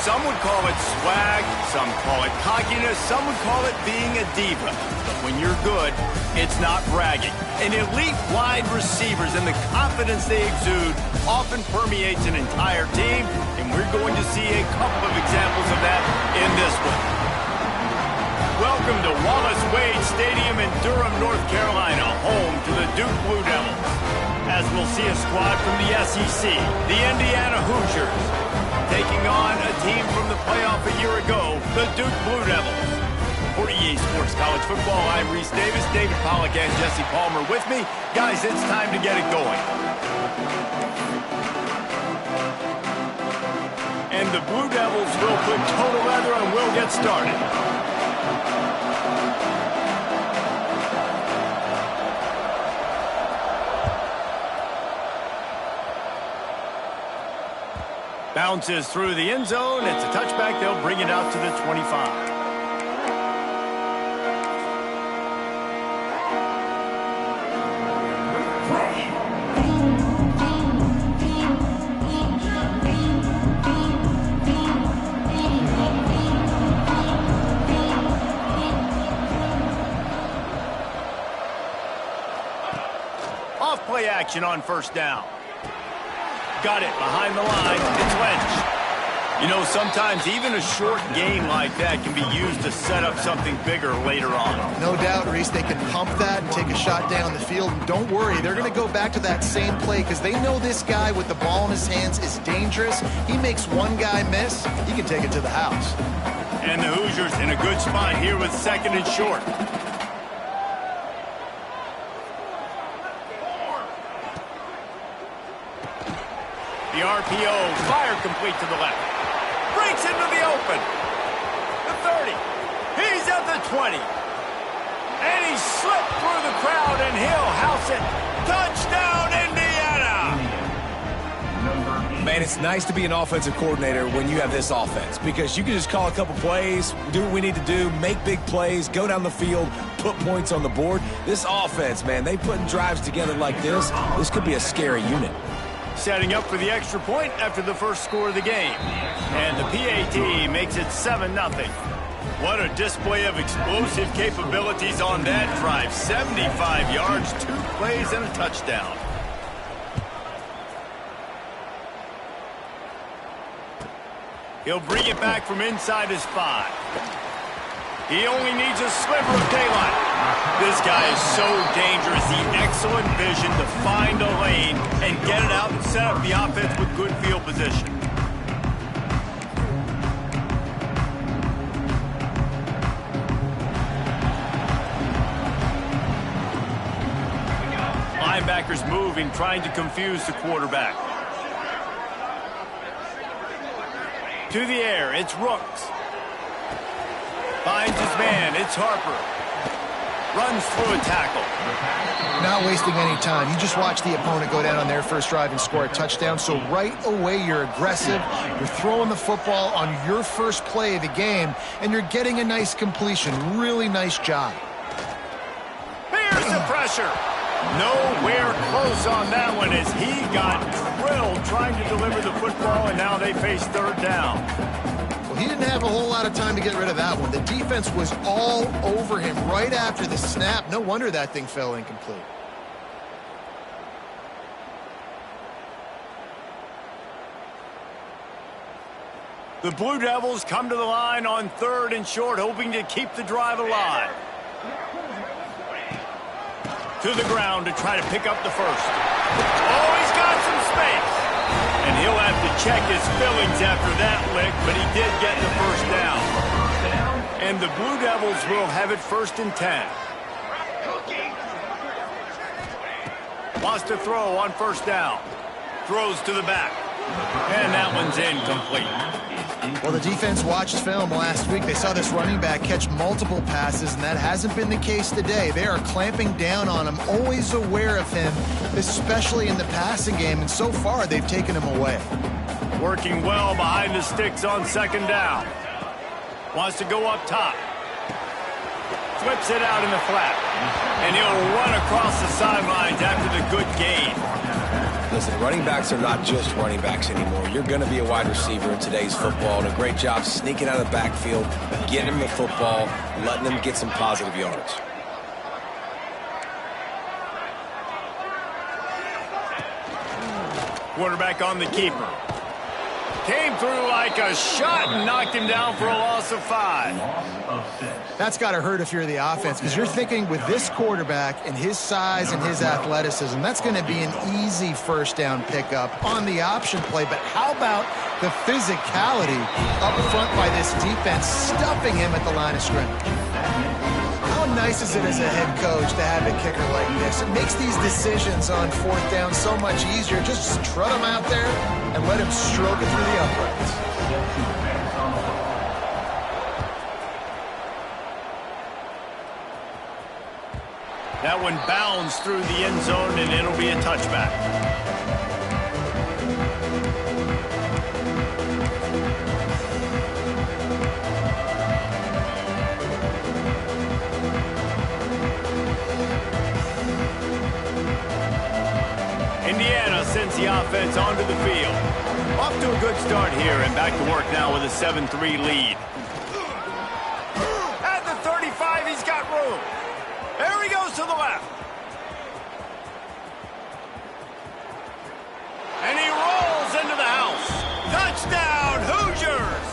Some would call it swag, some call it cockiness, some would call it being a diva. But when you're good, it's not bragging. And elite wide receivers and the confidence they exude often permeates an entire team, and we're going to see a couple of examples of that in this one. Welcome to Wallace Wade Stadium in Durham, North Carolina, home to the Duke Blue Devils. As we'll see a squad from the SEC, the Indiana Hoosiers, taking on a team from the playoff a year ago, the Duke Blue Devils. For EA Sports College Football, I'm Reese Davis, David Pollack, and Jesse Palmer with me. Guys, it's time to get it going. And the Blue Devils will put total leather and we'll get started. Bounces through the end zone. It's a touchback. They'll bring it out to the 25. Off play action on first down. Got it behind the line. It's Lynch. You know, sometimes even a short game like that can be used to set up something bigger later on. No doubt, Reese, they can pump that and take a shot down the field. Don't worry, they're going to go back to that same play because they know this guy with the ball in his hands is dangerous. He makes one guy miss, he can take it to the house. And the Hoosiers in a good spot here with second and short. The RPO, fire complete to the left. Breaks into the open. The 30. He's at the 20. And he slipped through the crowd, and he'll house it. Touchdown, Indiana! Man, it's nice to be an offensive coordinator when you have this offense because you can just call a couple plays, do what we need to do, make big plays, go down the field, put points on the board. This offense, man, they putting drives together like this could be a scary unit. Setting up for the extra point after the first score of the game. And the PAT makes it 7-0. What a display of explosive capabilities on that drive. 75 yards, 2 plays, and a touchdown. He'll bring it back from inside his 5. He only needs a sliver of daylight. This guy is so dangerous. The excellent vision to find a lane and get it out and set up the offense with good field position. Linebackers moving, trying to confuse the quarterback. To the air, it's Rooks. Finds his man, it's Harper. Runs through a tackle. Not wasting any time. You just watch the opponent go down on their first drive and score a touchdown. So right away, you're aggressive. You're throwing the football on your first play of the game, and you're getting a nice completion. Really nice job. Here's the pressure. Nowhere close on that one as he got drilled trying to deliver the football, and now they face third down. Well, he didn't have a whole lot of time to get rid of that one. The defense was all over him right after the snap. No wonder that thing fell incomplete. The Blue Devils come to the line on third and short, hoping to keep the drive alive. To the ground to try to pick up the first. Oh, he's got some space. And he'll have to check his fillings after that lick, but he did get the first down. And the Blue Devils will have it 1st and 10. Wants to throw on first down. Throws to the back. And that one's incomplete. Well, the defense watched film last week. They saw this running back catch multiple passes, and that hasn't been the case today. They are clamping down on him, always aware of him, especially in the passing game, and so far they've taken him away. Working well behind the sticks on second down. Wants to go up top. Flips it out in the flat. And he'll run across the sidelines after the good gain. Listen, running backs are not just running backs anymore. You're going to be a wide receiver in today's football, and a great job sneaking out of the backfield, getting them the football, letting them get some positive yards. Quarterback on the keeper. Came through like a shot and knocked him down for a loss of 5. That's got to hurt if you're the offense, because you're thinking with this quarterback and his size and his athleticism, that's going to be an easy first down pickup on the option play. But how about the physicality up front by this defense, stuffing him at the line of scrimmage? How nice is it as a head coach to have a kicker like this? It makes these decisions on fourth down so much easier. Just trot him out there and let him stroke it through the uprights. That one bounds through the end zone, and it'll be a touchback. Indiana sends the offense onto the field. Off to a good start here, and back to work now with a 7-3 lead. At the 35, he's got room. There he goes to the left. And he rolls into the house. Touchdown, Hoosiers!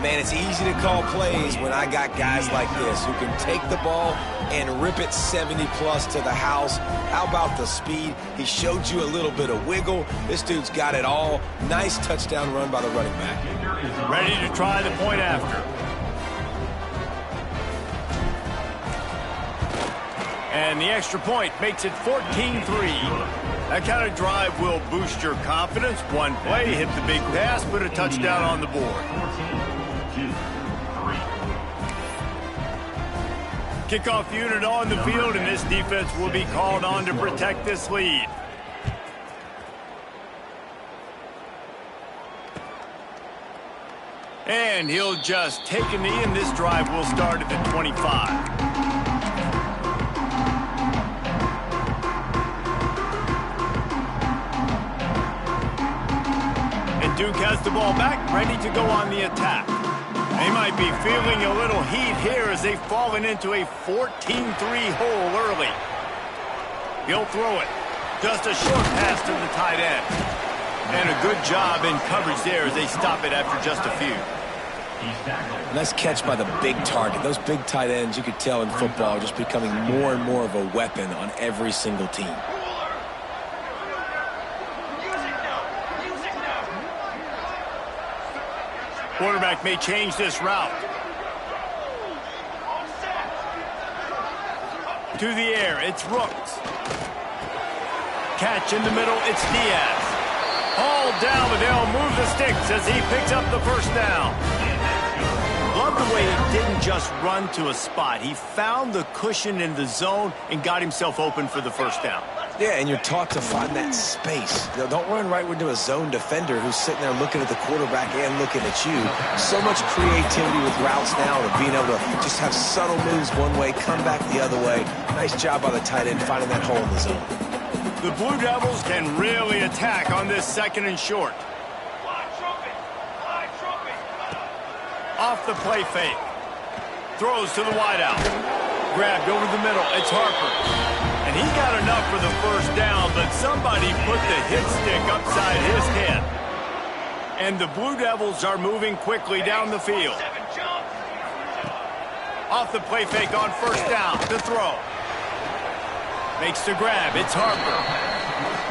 Man, it's easy to call plays when I got guys like this who can take the ball and rip it 70-plus to the house. How about the speed? He showed you a little bit of wiggle. This dude's got it all. Nice touchdown run by the running back. Ready to try the point after. And the extra point makes it 14-3. That kind of drive will boost your confidence. One play, hit the big pass, put a touchdown on the board. Kickoff unit on the field, and this defense will be called on to protect this lead. And he'll just take a knee, and this drive will start at the 25. Duke has the ball back, ready to go on the attack. They might be feeling a little heat here as they've fallen into a 14-3 hole early. He'll throw it. Just a short pass to the tight end. And a good job in coverage there as they stop it after just a few. Nice catch by the big target. Those big tight ends, you could tell in football, are just becoming more and more of a weapon on every single team. Quarterback may change this route. To the air, it's Rooks. Catch in the middle, it's Diaz. Hauled down, but they'll move the sticks as he picks up the first down. Love the way he didn't just run to a spot. He found the cushion in the zone and got himself open for the first down. Yeah, and you're taught to find that space. You know, don't run right into a zone defender who's sitting there looking at the quarterback and looking at you. So much creativity with routes now and being able to just have subtle moves one way, come back the other way. Nice job by the tight end finding that hole in the zone. The Blue Devils can really attack on this second and short. Off the play fake. Throws to the wideout. Grabbed over the middle. It's Harper. And he got enough for the first down, but somebody put the hit stick upside his head. And the Blue Devils are moving quickly down the field. Off the play fake on first down. The throw. Makes the grab. It's Harper.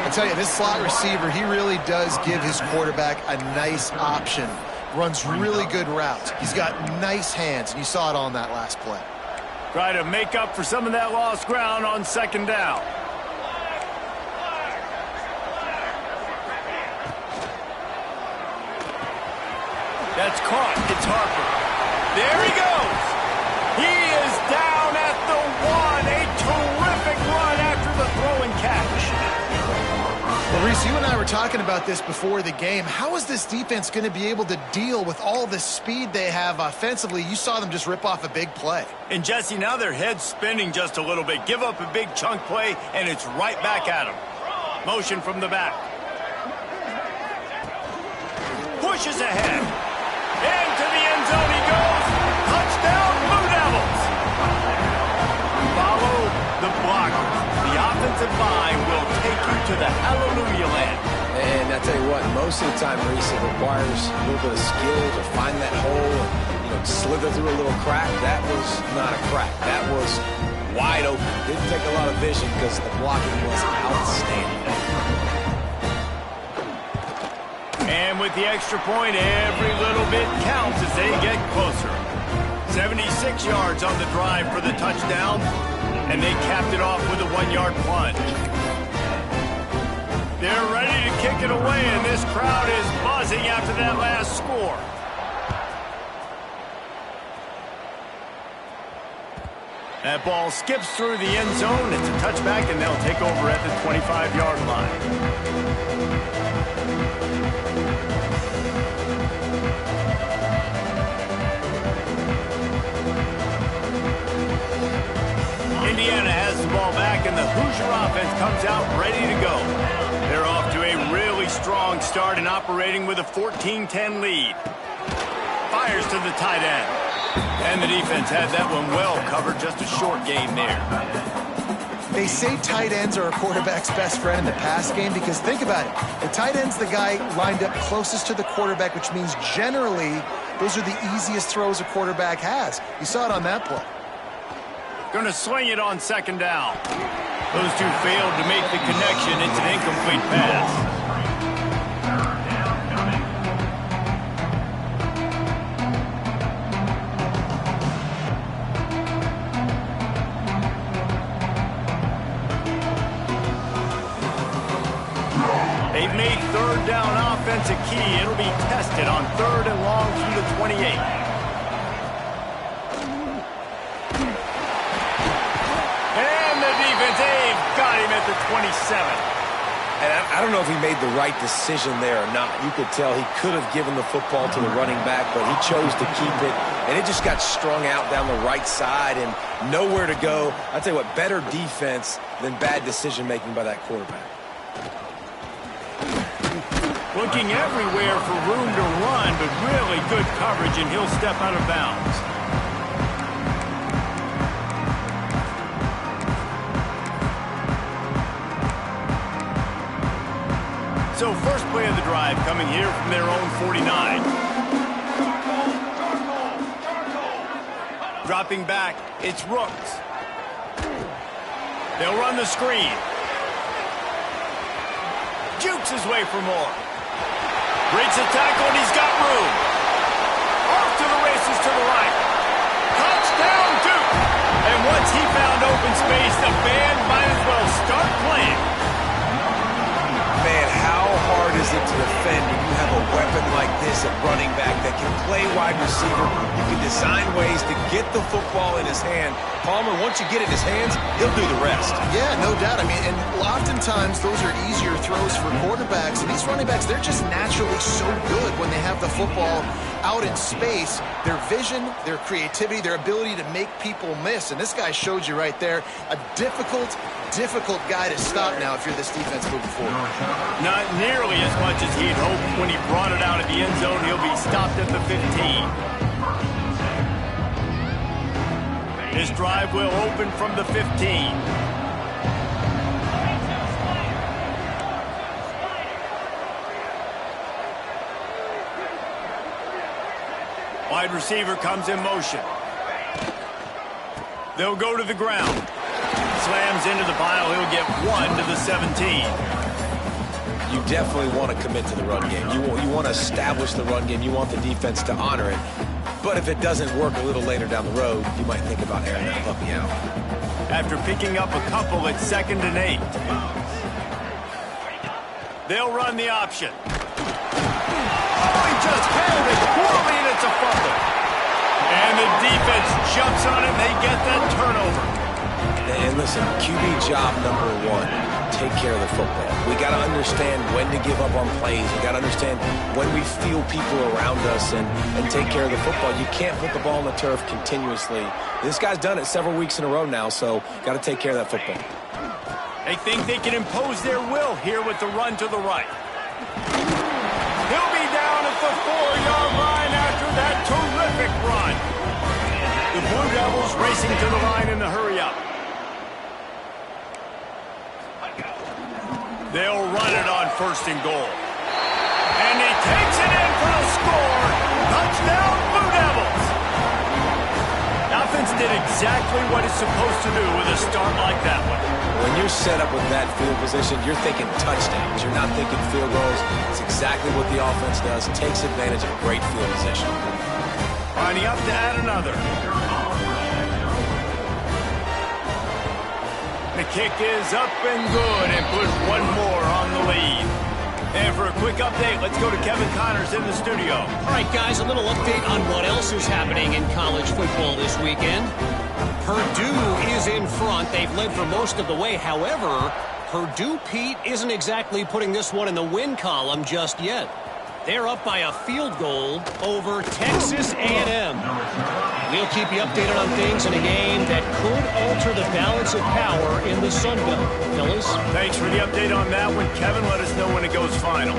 I tell you, this slot receiver, he really does give his quarterback a nice option. Runs really good routes. He's got nice hands, and you saw it on that last play. Try to make up for some of that lost ground on second down. That's caught. It's Harper. There he goes. He is down at the 1. A terrific run after the throw and catch. Well, Reese, you and I were talking about this before the game. How is this defense going to be able to deal with all the speed they have offensively? You saw them just rip off a big play. And, Jesse, now their head's spinning just a little bit. Give up a big chunk play, and it's right back at them. Motion from the back. Pushes ahead. Into the end zone he goes. Touchdown, Blue Devils. Follow the blocker. The offensive line will take you to the hallelujah land. And I tell you what, most of the time, Reese, it requires a little bit of skill to find that hole and slither through a little crack. That was not a crack. That was wide open. Didn't take a lot of vision because the blocking was outstanding. And with the extra point, every little bit counts as they get closer. 76 yards on the drive for the touchdown, and they capped it off with a 1-yard plunge. They're ready to kick it away, and this crowd is buzzing after that last score. That ball skips through the end zone. It's a touchback, and they'll take over at the 25-yard line. Indiana has the ball back, and the Hoosier offense comes out ready to go. They're off to a really strong start and operating with a 14-10 lead. Fires to the tight end. And the defense had that one well covered, just a short game there. They say tight ends are a quarterback's best friend in the pass game because think about it. The tight end's the guy lined up closest to the quarterback, which means generally those are the easiest throws a quarterback has. You saw it on that play. Going to swing it on second down. Those two failed to make the connection. It's an incomplete pass. They've made third down offense a key. It'll be tested on 3rd and long through the 28. They've got him at the 27. And I don't know if he made the right decision there or not. You could tell he could have given the football to the running back, but he chose to keep it, and it just got strung out down the right side and nowhere to go. I'll tell you what, better defense than bad decision-making by that quarterback. Looking everywhere for room to run, but really good coverage, and he'll step out of bounds. So first play of the drive coming here from their own 49. Dropping back, it's Rooks. They'll run the screen. Jukes his way for more. Breaks a tackle and he's got room. Off to the races to the right. Touchdown Duke! And once he found open space, the band might as well start playing. Man, how hard is it to defend when you have a weapon like this at running back that can play wide receiver? You can design ways to get the football in his hand. Palmer, once you get it in his hands, he'll do the rest. Yeah, no doubt. I mean, and oftentimes those are easier throws for quarterbacks. And these running backs, they're just naturally so good when they have the football out in space. Their vision, their creativity, their ability to make people miss. And this guy showed you right there, a difficult guy to stop now if you're this defense moving forward. Not nearly as much as he'd hoped when he brought it out of the end zone. He'll be stopped at the 15. This drive will open from the 15. Wide receiver comes in motion. They'll go to the ground. Slams into the pile. He'll get 1 to the 17. You definitely want to commit to the run game. You want to establish the run game. You want the defense to honor it. But if it doesn't work a little later down the road, you might think about airing that puppy out. After picking up a couple at 2nd and 8. They'll run the option. Oh, he just held it poorly, and it's a fumble. And the defense jumps on it, and they get that turnover. And listen, QB job number 1, take care of the football. We got to understand when to give up on plays. We got to understand when we feel people around us and take care of the football. You can't put the ball on the turf continuously. This guy's done it several weeks in a row now, so got to take care of that football. They think they can impose their will here with the run to the right. He'll be down at the 4-yard line after that terrific run. The Blue Devils racing to the line in the hurry-up. They'll run it on 1st and goal. And he takes it in for the score. Touchdown, Blue Devils. The offense did exactly what it's supposed to do with a start like that one. When you're set up with that field position, you're thinking touchdowns. You're not thinking field goals. It's exactly what the offense does. Takes advantage of great field position. Lining up to add another. The kick is up and good and puts one more on the lead. And for a quick update, let's go to Kevin Connors in the studio. All right, guys, a little update on what else is happening in college football this weekend. Purdue is in front. They've led for most of the way. However, Purdue, Pete, isn't exactly putting this one in the win column just yet. They're up by a field goal over Texas A&M. We'll keep you updated on things in a game that could alter the balance of power in the Sun Belt. Fellas? Thanks for the update on that one, Kevin. Let us know when it goes final.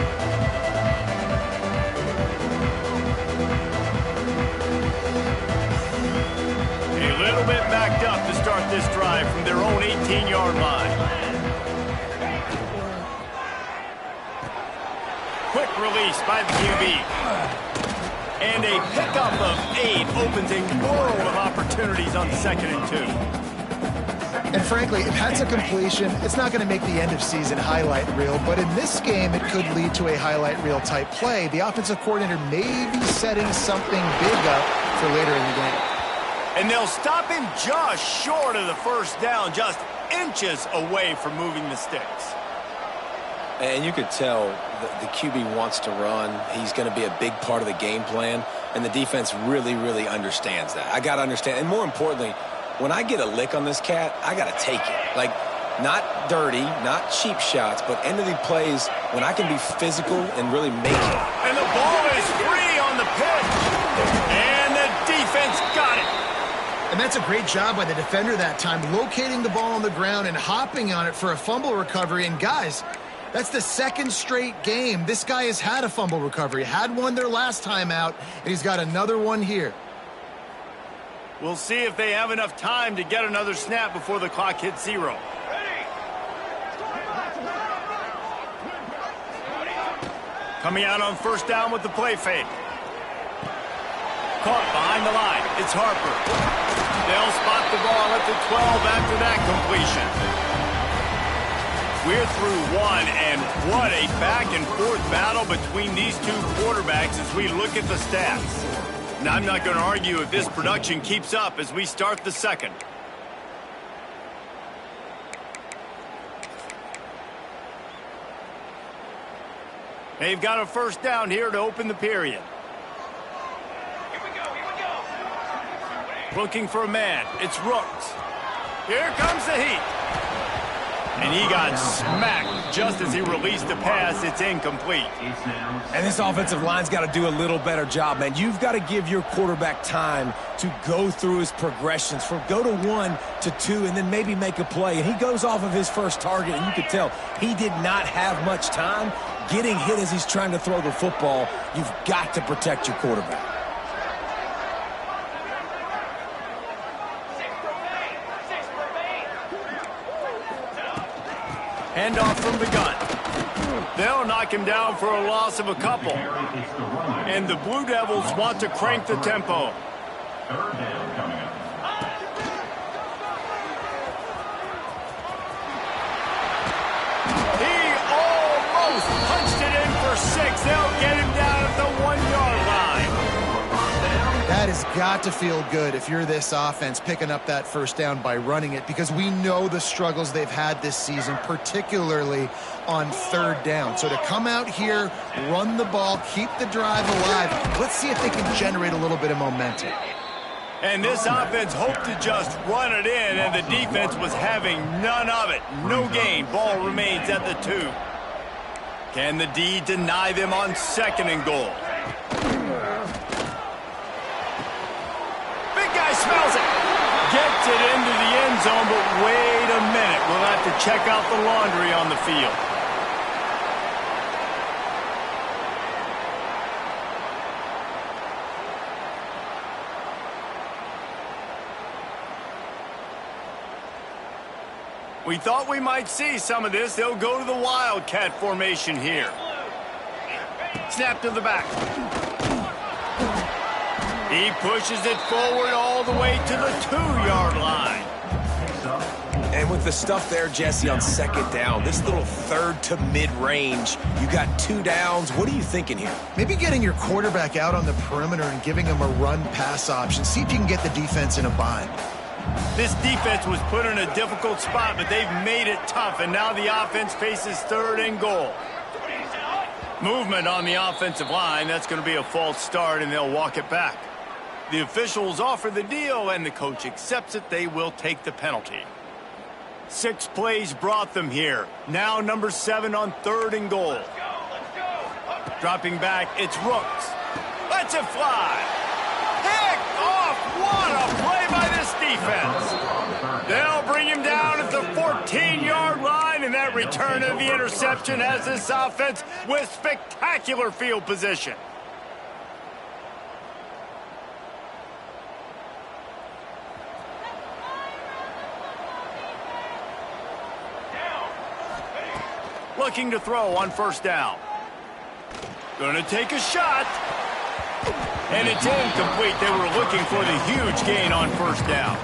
A little bit backed up to start this drive from their own 18-yard line. Quick release by the QB. And a pickup of 8 opens a world of opportunities on 2nd and 2. And frankly, if that's a completion, it's not going to make the end of season highlight reel. But in this game, it could lead to a highlight reel type play. The offensive coordinator may be setting something big up for later in the game. And they'll stop him just short of the 1st down, just inches away from moving the sticks. And you could tell the QB wants to run. He's going to be a big part of the game plan. And the defense really, really understands that. I got to understand. And more importantly, when I get a lick on this cat, I got to take it. Like, not dirty, not cheap shots, but end of the plays when I can be physical and really make it. And the ball is free on the pitch. And the defense got it. And that's a great job by the defender that time, locating the ball on the ground and hopping on it for a fumble recovery. And guys, that's the 2nd straight game. This guy has had a fumble recovery. Had one their last time out, and he's got another one here. We'll see if they have enough time to get another snap before the clock hits 0. Coming out on 1st down with the play fake. Caught behind the line. It's Harper. They'll spot the ball at the 12 after that completion. We're through one, and what a back-and-forth battle between these two quarterbacks as we look at the stats. Now, I'm not going to argue if this production keeps up as we start the 2nd. They've got a 1st down here to open the period. Here we go. Looking for a man. It's Rooks. Here comes the heat. And he got smacked just as he released the pass. It's incomplete. And this offensive line's got to do a little better job, man. You've got to give your quarterback time to go through his progressions, from go to 1 to 2, and then maybe make a play. And he goes off of his first target, and you could tell he did not have much time getting hit as he's trying to throw the football. You've got to protect your quarterback. Handoff from the gun. They'll knock him down for a loss of a couple. And the Blue Devils want to crank the tempo. 3rd down coming up. He almost punched it in for 6. They'll get him down at the 1-yard line. That has got to feel good if you're this offense picking up that 1st down by running it, because we know the struggles they've had this season, particularly on 3rd down. So to come out here, run the ball, keep the drive alive, let's see if they can generate a little bit of momentum. And this offense hoped to just run it in, and the defense was having none of it. No gain. Ball remains at the 2. Can the D deny them on 2nd and goal? Big guy smells it. Gets it into the end zone, but wait a minute. We'll have to check out the laundry on the field. We thought we might see some of this. They'll go to the Wildcat formation here. Snap to the back. He pushes it forward all the way to the 2-yard line. And with the stuff there, Jesse, on second down, this little third to mid-range, you got 2 downs. What are you thinking here? Maybe getting your quarterback out on the perimeter and giving him a run-pass option. See if you can get the defense in a bind. This defense was put in a difficult spot, but they've made it tough, and now the offense faces 3rd and goal. Movement on the offensive line. That's going to be a false start, and they'll walk it back. The officials offer the deal, and the coach accepts it. They will take the penalty. 6 plays brought them here. Now number 7 on 3rd and goal. Dropping back, it's Rooks. Lets it fly. Picked off. What a play by this defense. They'll bring him down at the 14-yard line, and that return of the interception has this offense with spectacular field position. Looking to throw on 1st down. Gonna take a shot. And it's incomplete. They were looking for the huge gain on 1st down.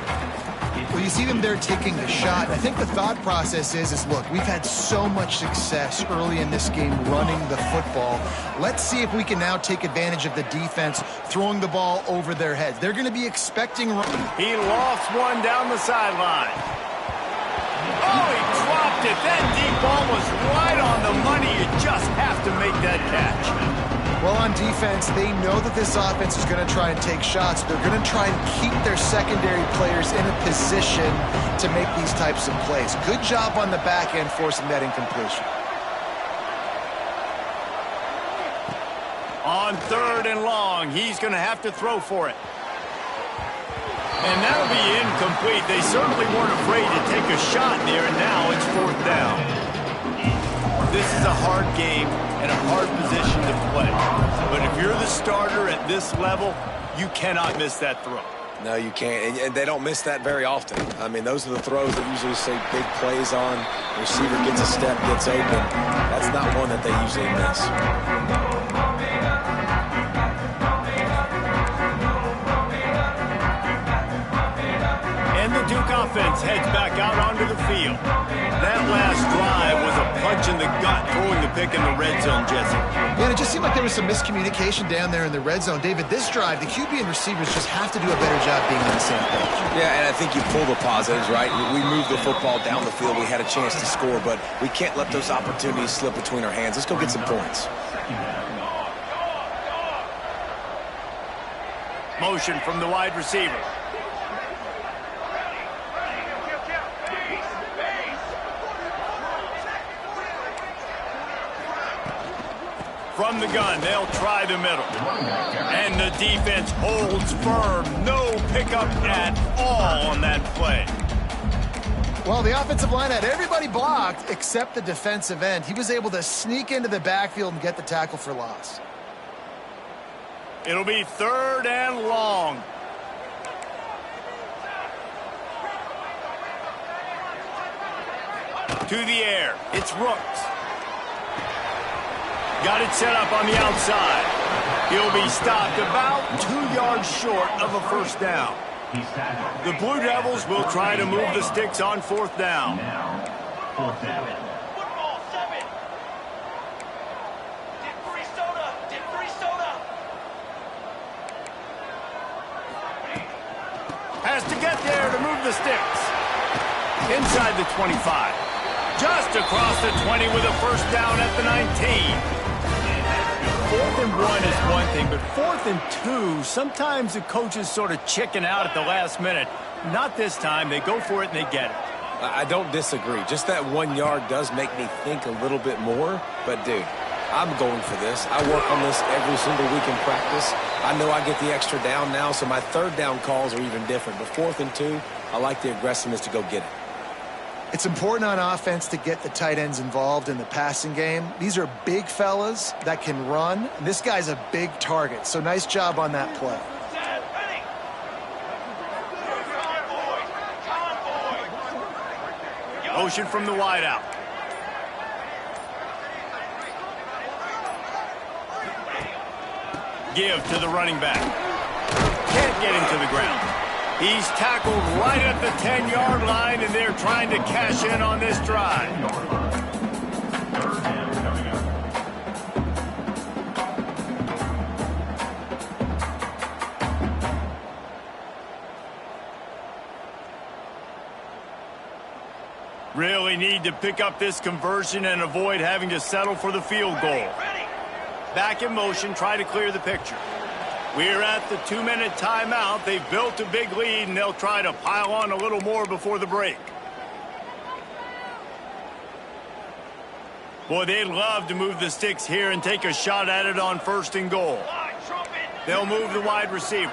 Well, you see them there taking the shot. I think the thought process is look, we've had so much success early in this game running the football. Let's see if we can now take advantage of the defense throwing the ball over their heads. They're going to be expecting... He lost one down the sideline. Oh, he dropped it. That deep ball was right on the money. You just have to make that catch. Well, on defense, they know that this offense is going to try and take shots. They're going to try and keep their secondary players in a position to make these types of plays. Good job on the back end forcing that incompletion. On 3rd and long, he's going to have to throw for it. And that'll be incomplete. They certainly weren't afraid to take a shot there, and now it's 4th down. This is a hard game and a hard position to play. But if you're the starter at this level, you cannot miss that throw. No, you can't. And they don't miss that very often. I mean, those are the throws that usually see big plays on. The receiver gets a step, gets open. That's not one that they usually miss. And the Duke offense heads back out onto the field. That last drive was a punch in the gut, throwing the pick in the red zone, Jesse. Yeah, it just seemed like there was some miscommunication down there in the red zone. David, this drive, the QB and receivers just have to do a better job being on the same page. Yeah, and I think you pull the positives, right? We moved the football down the field. We had a chance to score, but we can't let those opportunities slip between our hands. Let's go get some points. Motion from the wide receiver. From the gun, they'll try the middle. And the defense holds firm. No pickup at all on that play. Well, the offensive line had everybody blocked except the defensive end. He was able to sneak into the backfield and get the tackle for loss. It'll be 3rd and long. To the air. It's Rooks. Got it set up on the outside. He'll be stopped about 2 yards short of a 1st down. The Blue Devils will try to move the sticks on 4th down. Fourth down. Has to get there to move the sticks. Inside the 25. Just across the 20 with a 1st down at the 19. 4th and 1 is one thing, but 4th and 2, sometimes the coaches sort of chicken out at the last minute. Not this time. They go for it and they get it. I don't disagree. Just that 1 yard does make me think a little bit more. But, dude, I'm going for this. I work on this every single week in practice. I know I get the extra down now, so my 3rd down calls are even different. But 4th and 2, I like the aggressiveness to go get it. It's important on offense to get the tight ends involved in the passing game. These are big fellas that can run. And this guy's a big target, so nice job on that play. Motion from the wideout. Give to the running back. Can't get him to the ground. He's tackled right at the 10-yard line, and they're trying to cash in on this drive. Really need to pick up this conversion and avoid having to settle for the field goal. Back in motion, try to clear the picture. We're at the 2-minute timeout. They've built a big lead, and they'll try to pile on a little more before the break. Boy, they'd love to move the sticks here and take a shot at it on 1st and goal. They'll move the wide receiver.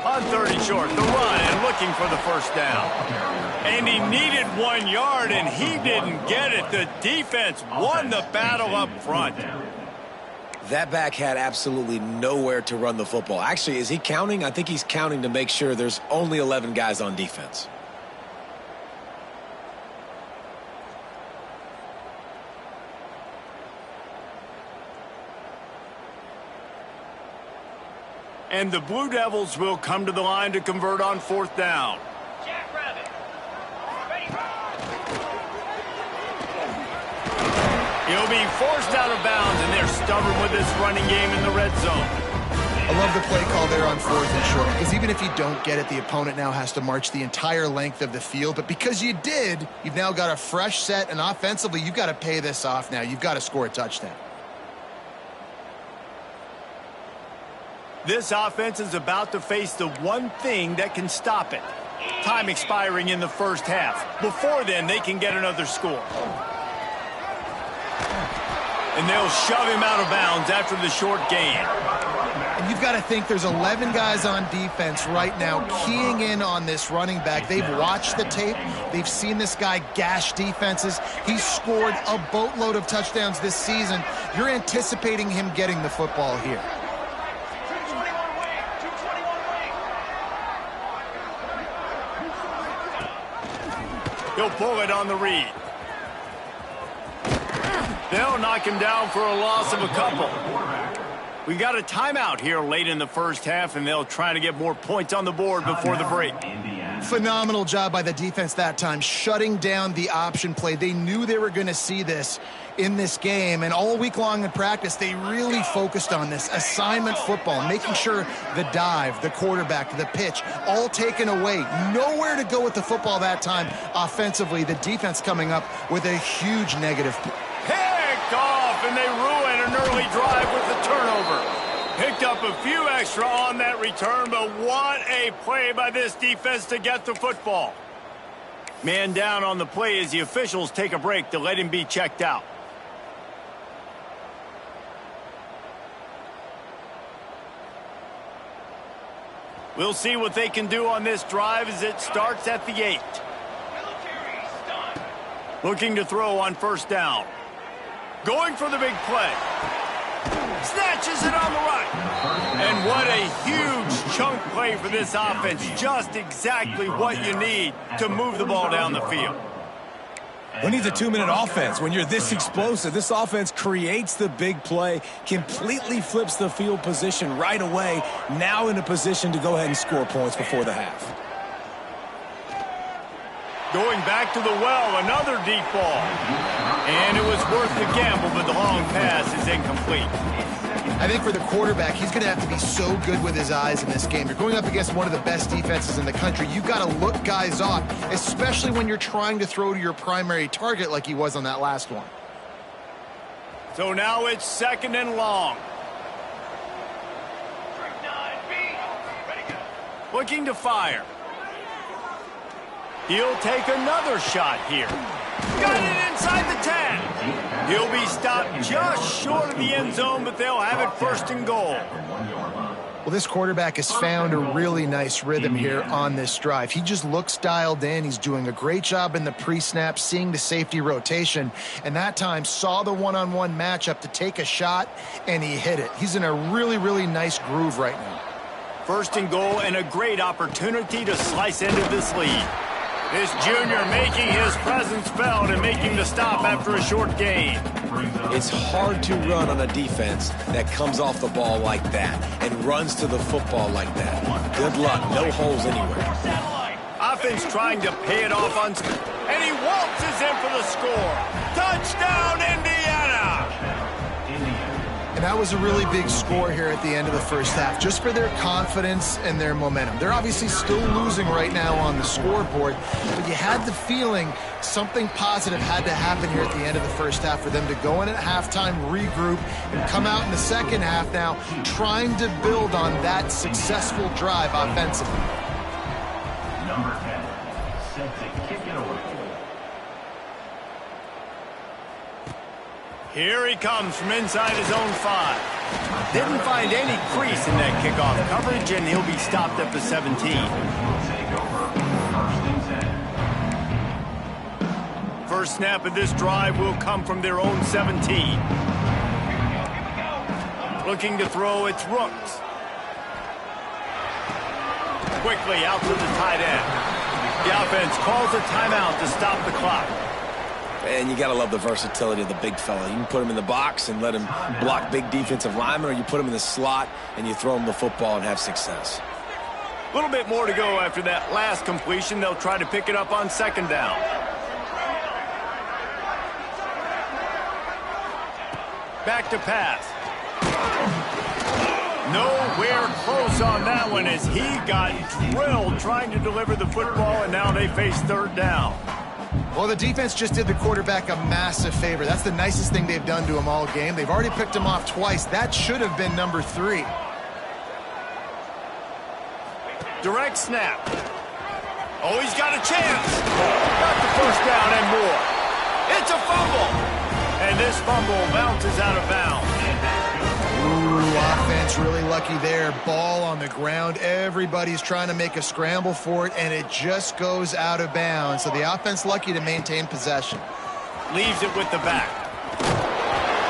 On 3rd and short, the run and looking for the 1st down. And he needed 1 yard, and he didn't get it. The defense won the battle up front. That back had absolutely nowhere to run the football. Actually, is he counting? I think he's counting to make sure there's only 11 guys on defense. And the Blue Devils will come to the line to convert on 4th down. He'll be forced out of bounds, and they're stubborn with this running game in the red zone. I love the play call there on 4th and short, because even if you don't get it, the opponent now has to march the entire length of the field. But because you did, you've now got a fresh set, and offensively, you've got to pay this off now. You've got to score a touchdown. This offense is about to face the one thing that can stop it. Time expiring in the 1st half. Before then, they can get another score. And they'll shove him out of bounds after the short gain. And you've got to think there's 11 guys on defense right now keying in on this running back. They've watched the tape. They've seen this guy gash defenses. He's scored a boatload of touchdowns this season. You're anticipating him getting the football here. He'll pull it on the read. They'll knock him down for a loss of a couple. We got a timeout here late in the 1st half, and they'll try to get more points on the board before the break. Phenomenal job by the defense that time, shutting down the option play. They knew they were going to see this in this game, and all week long in practice, they really focused on this assignment football, making sure the dive, the quarterback, the pitch, all taken away. Nowhere to go with the football that time offensively. The defense coming up with a huge negative. Picked off, and they ruin an early drive with the turnover. Picked up a few extra on that return, but what a play by this defense to get the football. Man down on the play as the officials take a break to let him be checked out. We'll see what they can do on this drive as it starts at the 8. Looking to throw on 1st down. Going for the big play. Snatches it on the right. And what a huge chunk play for this offense. Just exactly what you need to move the ball down the field. Who needs a 2-minute offense? When you're this explosive, this offense creates the big play, completely flips the field position right away, now in a position to go ahead and score points before the half. Going back to the well, another deep ball. And it was worth the gamble, but the long pass is incomplete. I think for the quarterback, he's going to have to be so good with his eyes in this game. You're going up against one of the best defenses in the country. You've got to look guys off, especially when you're trying to throw to your primary target like he was on that last one. So now it's 2nd and long. Looking to fire. He'll take another shot here. Got it inside the 10. He'll be stopped just short of the end zone, but they'll have it 1st and goal. Well, this quarterback has found a really nice rhythm here on this drive. He just looks dialed in. He's doing a great job in the pre-snap, seeing the safety rotation, and that time saw the one-on-one matchup to take a shot, and he hit it. He's in a really, really nice groove right now. First and goal, and a great opportunity to slice into this lead. This junior making his presence felt and making the stop after a short gain. It's hard to run on a defense that comes off the ball like that and runs to the football like that. Good luck. No holes anywhere. Offense trying to pay it off on... And he waltzes in for the score. Touchdown, Indiana! And that was a really big score here at the end of the first half, just for their confidence and their momentum. They're obviously still losing right now on the scoreboard, but you had the feeling something positive had to happen here at the end of the first half for them to go in at halftime, regroup, and come out in the second half now trying to build on that successful drive offensively. Number 10, set to kick it away. Here he comes from inside his own 5. Didn't find any crease in that kickoff coverage, and he'll be stopped at the 17. First snap of this drive will come from their own 17. Looking to throw, it's Rooks. Quickly out to the tight end. The offense calls a timeout to stop the clock. And you got to love the versatility of the big fella. You can put him in the box and let him block big defensive linemen, or you put him in the slot and you throw him the football and have success. A little bit more to go after that last completion. They'll try to pick it up on second down. Back to pass. Nowhere close on that one as he got drilled trying to deliver the football, and now they face third down. Well, the defense just did the quarterback a massive favor. That's the nicest thing they've done to him all game. They've already picked him off twice. That should have been number 3. Direct snap. Oh, he's got a chance. Got the first down and more. It's a fumble. And this fumble bounces out of bounds. Ooh, offense really lucky there. Ball on the ground. Everybody's trying to make a scramble for it, and it just goes out of bounds. So the offense lucky to maintain possession. Leaves it with the back.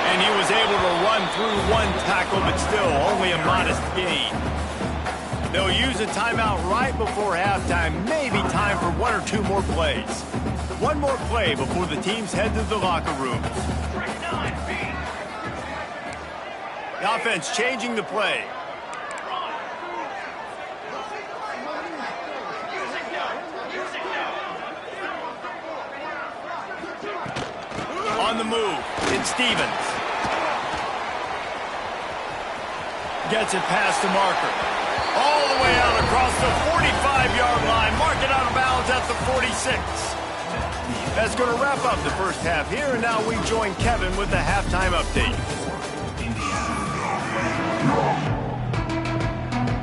And he was able to run through one tackle, but still only a modest gain. They'll use a timeout right before halftime. Maybe time for 1 or 2 more plays. One more play before the teams head to the locker room. The offense changing the play. On the move, it's Stevens. Gets it past the marker. All the way out across the 45-yard line. Mark it out of bounds at the 46. That's going to wrap up the first half here, and now we join Kevin with the halftime update.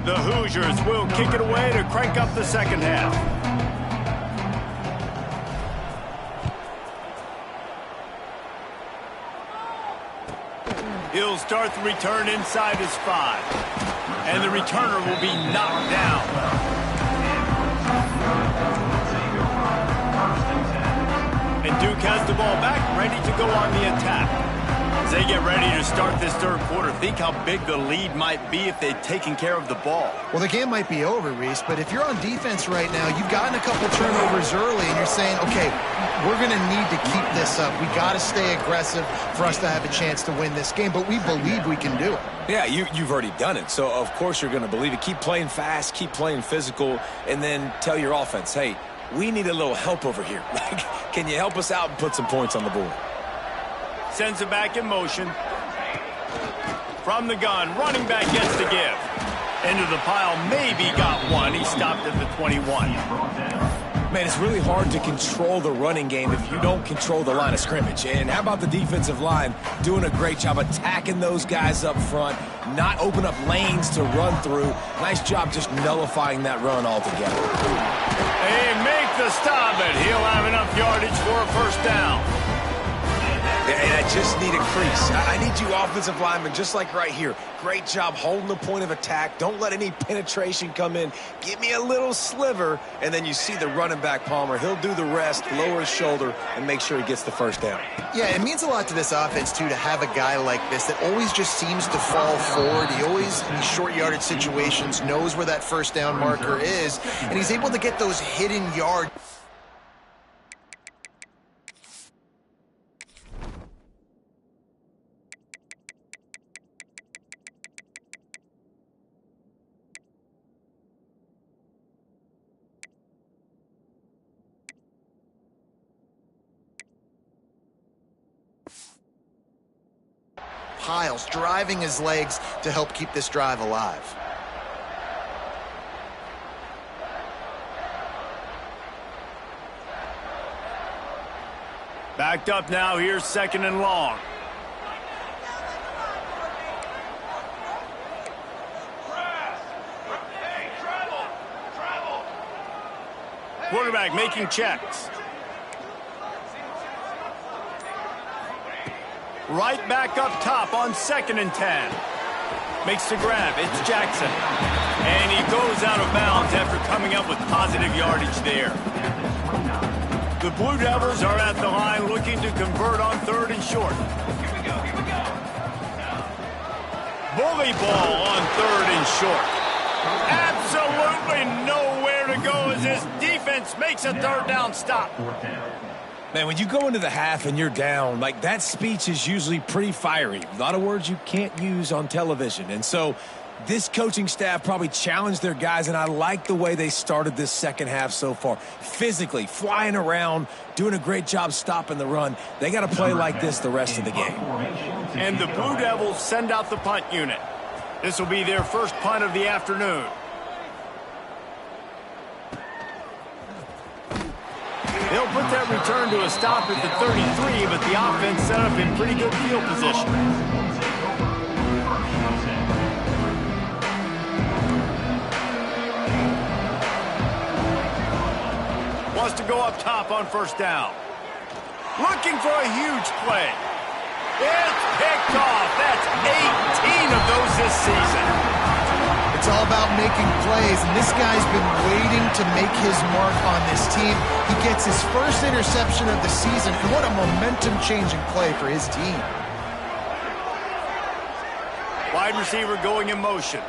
The Hoosiers will kick it away to crank up the second half. He'll start the return inside his 5. And the returner will be knocked down. And Duke has the ball back, ready to go on the attack. As they get ready to start this third quarter, think how big the lead might be if they'd taken care of the ball. Well, the game might be over, Reese, but if you're on defense right now, you've gotten a couple turnovers early, and you're saying, okay, we're going to need to keep this up. We got to stay aggressive for us to have a chance to win this game, but we believe we can do it. Yeah, you've already done it, so of course you're going to believe it. Keep playing fast, keep playing physical, and then tell your offense, hey, we need a little help over here. Can you help us out and put some points on the board? Sends it back in motion. From the gun, running back gets the give. Into the pile, maybe got one. He stopped at the 21. Man, it's really hard to control the running game if you don't control the line of scrimmage. And how about the defensive line doing a great job attacking those guys up front, not open up lanes to run through. Nice job just nullifying that run altogether. They make the stop, but he'll have enough yardage for a first down. And I just need a crease. I need you offensive linemen, just like right here. Great job holding the point of attack. Don't let any penetration come in. Give me a little sliver, and then you see the running back, Palmer. He'll do the rest, lower his shoulder, and make sure he gets the first down. Yeah, it means a lot to this offense, too, to have a guy like this that always just seems to fall forward. He always, in these short yardage situations, knows where that first down marker is, and he's able to get those hidden yards. Piles driving his legs to help keep this drive alive. Backed up now. Here's 2nd and long. Quarterback making checks. Right back up top on 2nd and 10. Makes the grab. It's Jackson. And he goes out of bounds after coming up with positive yardage there. The Blue Devils are at the line looking to convert on 3rd and short. Here we go. Bully ball on 3rd and short. Absolutely nowhere to go as this defense makes a 3rd down stop. Man, when you go into the half and you're down, like, that speech is usually pretty fiery. A lot of words you can't use on television. And so this coaching staff probably challenged their guys, and I like the way they started this second half so far. Physically, flying around, doing a great job stopping the run. They got to play like this the rest of the game. And the Blue Devils send out the punt unit. This will be their first punt of the afternoon. They'll put that return to a stop at the 33, but the offense set up in pretty good field position. Wants to go up top on 1st down. Looking for a huge play. It's picked off. That's 18 of those this season. It's all about making plays, and this guy's been waiting to make his mark on this team. He gets his first interception of the season, and what a momentum-changing play for his team. Wide receiver going in motion.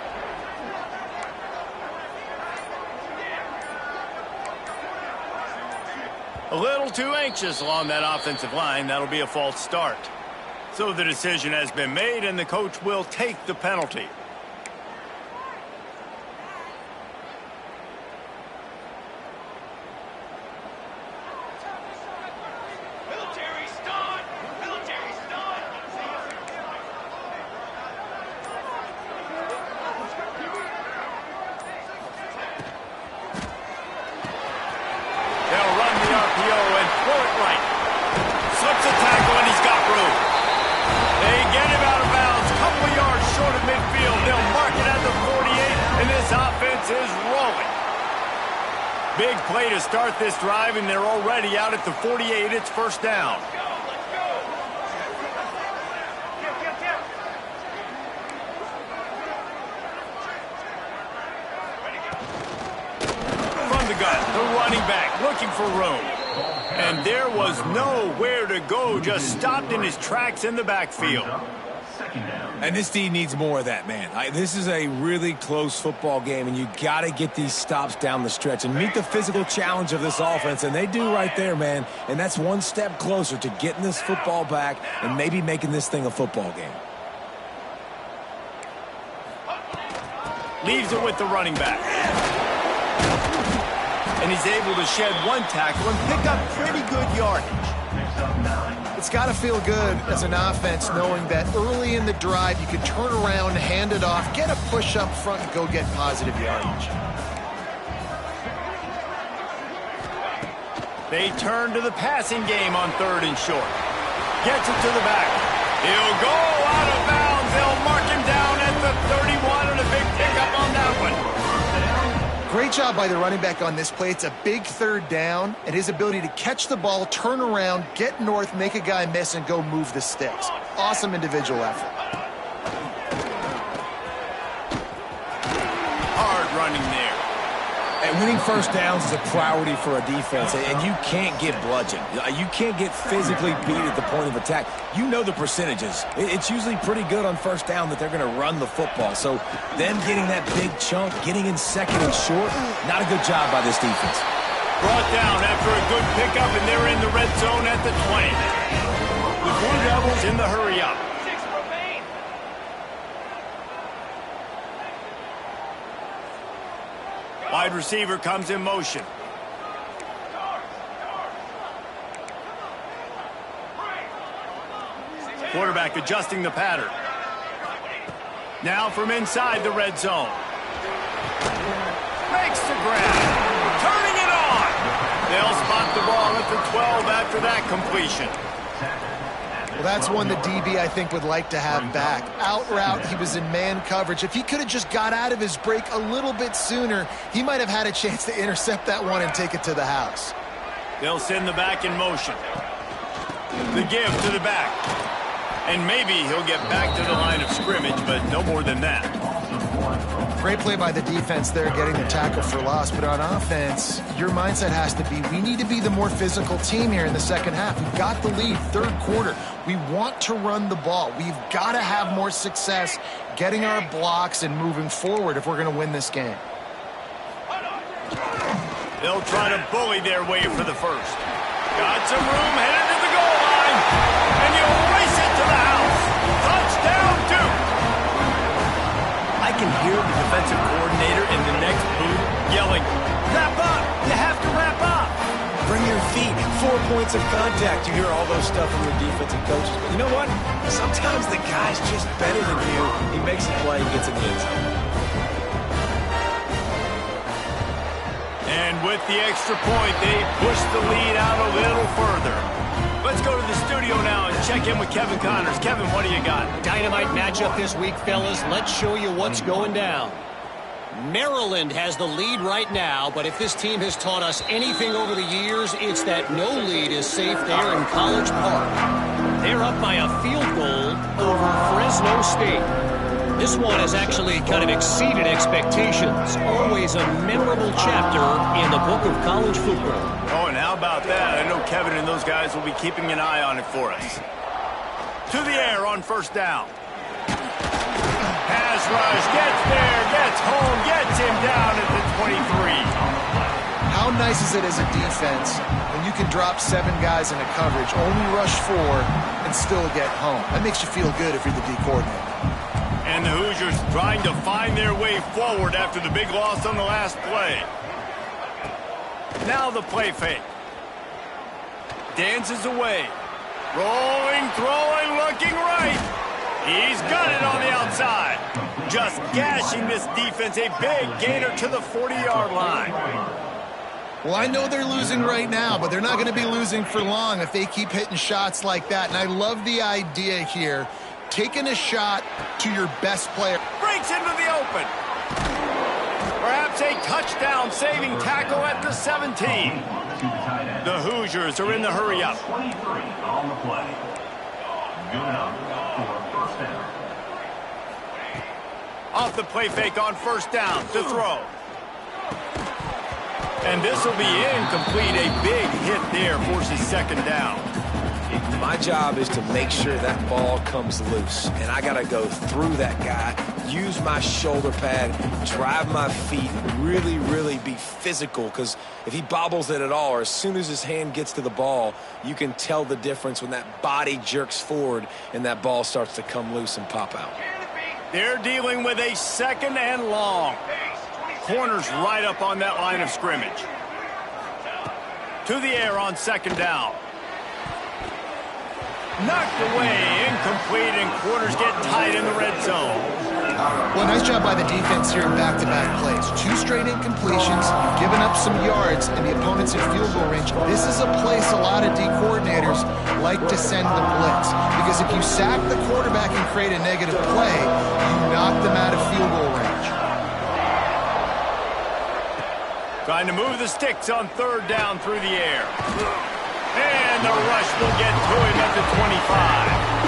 A little too anxious along that offensive line. That'll be a false start. So the decision has been made, and the coach will take the penalty. Big play to start this drive, and they're already out at the 48. It's 1st down. From the gun, the running back looking for room. And there was nowhere to go, just stopped in his tracks in the backfield. And this D needs more of that, man. This is a really close football game, and you got to get these stops down the stretch and meet the physical challenge of this offense, and they do right there, man. And that's one step closer to getting this football back and maybe making this thing a football game. Leaves it with the running back. And he's able to shed one tackle and pick up pretty good yardage. It's got to feel good as an offense knowing that early in the drive you can turn around, hand it off, get a push up front, and go get positive yardage. They turn to the passing game on 3rd and short. Gets it to the back. He'll go out of bounds. They'll mark him down at the 31, and a big pickup on that one. Great job by the running back on this play. It's a big third down, and his ability to catch the ball, turn around, get north, make a guy miss, and go move the sticks. Awesome individual effort. Hard running there. And winning first downs is a priority for a defense, and you can't get bludgeoned. You can't get physically beat at the point of attack. You know the percentages. It's usually pretty good on first down that they're going to run the football. So them getting that big chunk, getting in second and short, not a good job by this defense. Brought down after a good pickup, and they're in the red zone at the 20. The Blue Devils in the hurry-up. Wide receiver comes in motion. Quarterback adjusting the pattern. Now from inside the red zone. Makes the grab. Turning it on. They'll spot the ball at the 12 after that completion. Well, that's one the DB, I think, would like to have back. Out route, he was in man coverage. If he could have just got out of his break a little bit sooner, he might have had a chance to intercept that one and take it to the house. They'll send the back in motion. The give to the back. And maybe he'll get back to the line of scrimmage, but no more than that. Great play by the defense there, getting the tackle for loss. But on offense, your mindset has to be, we need to be the more physical team here in the second half. We've got the lead, third quarter. We want to run the ball. We've got to have more success getting our blocks and moving forward if we're going to win this game. They'll try to bully their way for the first. Got some room, headed to the goal line. And you race it to the house. Touchdown, Duke. I can hear the defensive coordinator in the next booth yelling, wrap up! You have to wrap up! Bring your feet, 4 points of contact. You hear all those stuff from your defensive coaches. But you know what? Sometimes the guy's just better than you. He makes a play, gets in the end zone. And with the extra point, they push the lead out a little further. Let's go to the studio now and check in with Kevin Connors. Kevin, what do you got? Dynamite matchup this week, fellas. Let's show you what's going down. Maryland has the lead right now, but if this team has taught us anything over the years, it's that no lead is safe there in College Park. They're up by a field goal over Fresno State. This one has actually kind of exceeded expectations. Always a memorable chapter in the book of college football. Oh, and how about that? I know Kevin and those guys will be keeping an eye on it for us. To the air on first down. Pass rush, gets there, gets home, gets him down at the 23. How nice is it as a defense when you can drop 7 guys into coverage, only rush 4, and still get home? That makes you feel good if you're the D coordinator. And the Hoosiers trying to find their way forward after the big loss on the last play. Now the play fake. Dances away. Rolling, throwing, looking right. He's got it on the outside. Just gashing this defense. A big gainer to the 40-yard line. Well, I know they're losing right now, but they're not going to be losing for long if they keep hitting shots like that. And I love the idea here. Taking a shot to your best player. Breaks into the open. Perhaps a touchdown-saving tackle at the 17. The Hoosiers are in the hurry-up. 23 on the play. Good enough for first down. Off the play fake on first down to throw. And this will be incomplete. A big hit there forces second down. My job is to make sure that ball comes loose, and I got to go through that guy, use my shoulder pad, drive my feet, really, really be physical, because if he bobbles it at all, or as soon as his hand gets to the ball, you can tell the difference when that body jerks forward and that ball starts to come loose and pop out. They're dealing with a second and long. Corners right up on that line of scrimmage. To the air on second down. Knocked away, incomplete, and quarters get tight in the red zone. Well, nice job by the defense here in back-to-back plays. 2 straight incompletions, giving up some yards, and the opponent's in field goal range. This is a place a lot of D coordinators like to send the blitz, because if you sack the quarterback and create a negative play, you knock them out of field goal range. Trying to move the sticks on third down through the air. And the rush will get to him at the 25.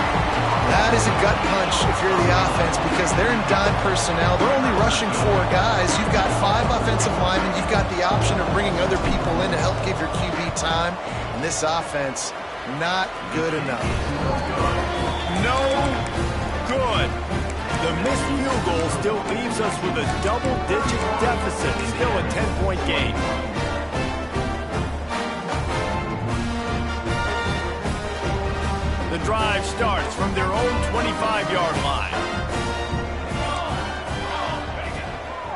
That is a gut punch if you're the offense because they're in dime personnel. They're only rushing 4 guys. You've got 5 offensive linemen. You've got the option of bringing other people in to help give your QB time. And this offense, not good enough. No good. The missed field goal still leaves us with a double-digit deficit. Still a 10-point game. The drive starts from their own 25-yard line.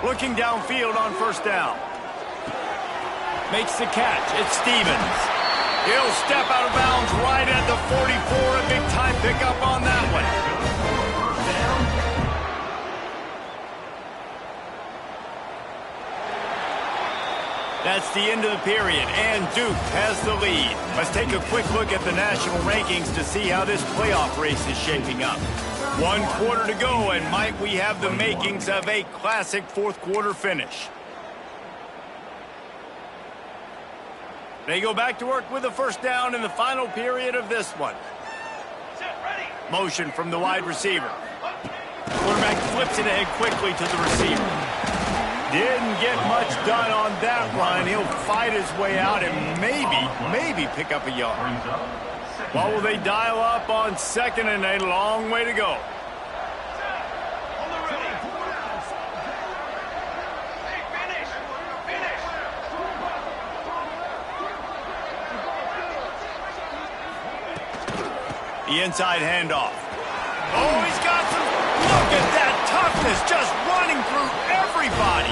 Looking downfield on first down. Makes the catch. It's Stevens. He'll step out of bounds right at the 44. A big-time pickup on that one. That's the end of the period, and Duke has the lead. Let's take a quick look at the national rankings to see how this playoff race is shaping up. 1 quarter to go, and might we have the makings of a classic fourth-quarter finish. They go back to work with a first down in the final period of this one. Motion from the wide receiver. Quarterback flips it ahead quickly to the receiver. Didn't get much done on that run. He'll fight his way out and maybe pick up a yard. What will they dial up on 2nd and a long way to go? The inside handoff. Oh, he's got some. Look at that toughness, just running through everybody.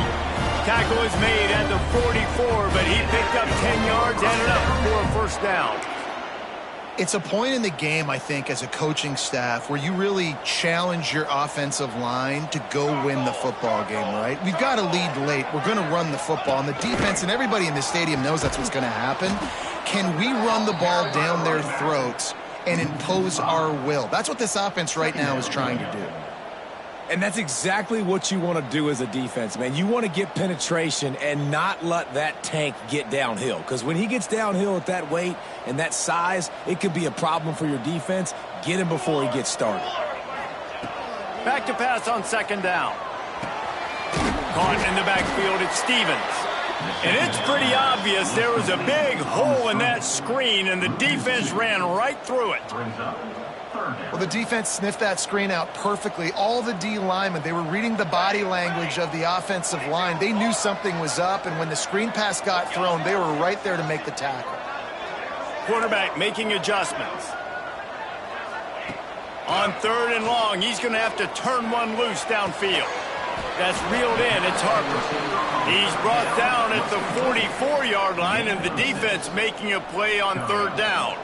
Tackle is made at the 44, but he picked up 10 yards, ended up for a first down. It's a point in the game, I think, as a coaching staff where you really challenge your offensive line to go win the football game, right? We've got to lead late. We're going to run the football. And the defense and everybody in the stadium knows that's what's going to happen. Can we run the ball down their throats and impose our will? That's what this offense right now is trying to do. And that's exactly what you want to do as a defense, man. You want to get penetration and not let that tank get downhill. Because when he gets downhill at that weight and that size, it could be a problem for your defense. Get him before he gets started. Back to pass on 2nd down. Caught in the backfield, it's Stevens. And it's pretty obvious there was a big hole in that screen, and the defense ran right through it. Well, the defense sniffed that screen out perfectly. All the D linemen, they were reading the body language of the offensive line. They knew something was up, and when the screen pass got thrown, they were right there to make the tackle. Quarterback making adjustments. On 3rd and long, he's going to have to turn one loose downfield. That's reeled in. It's Harper. He's brought down at the 44-yard line, and the defense making a play on 3rd down.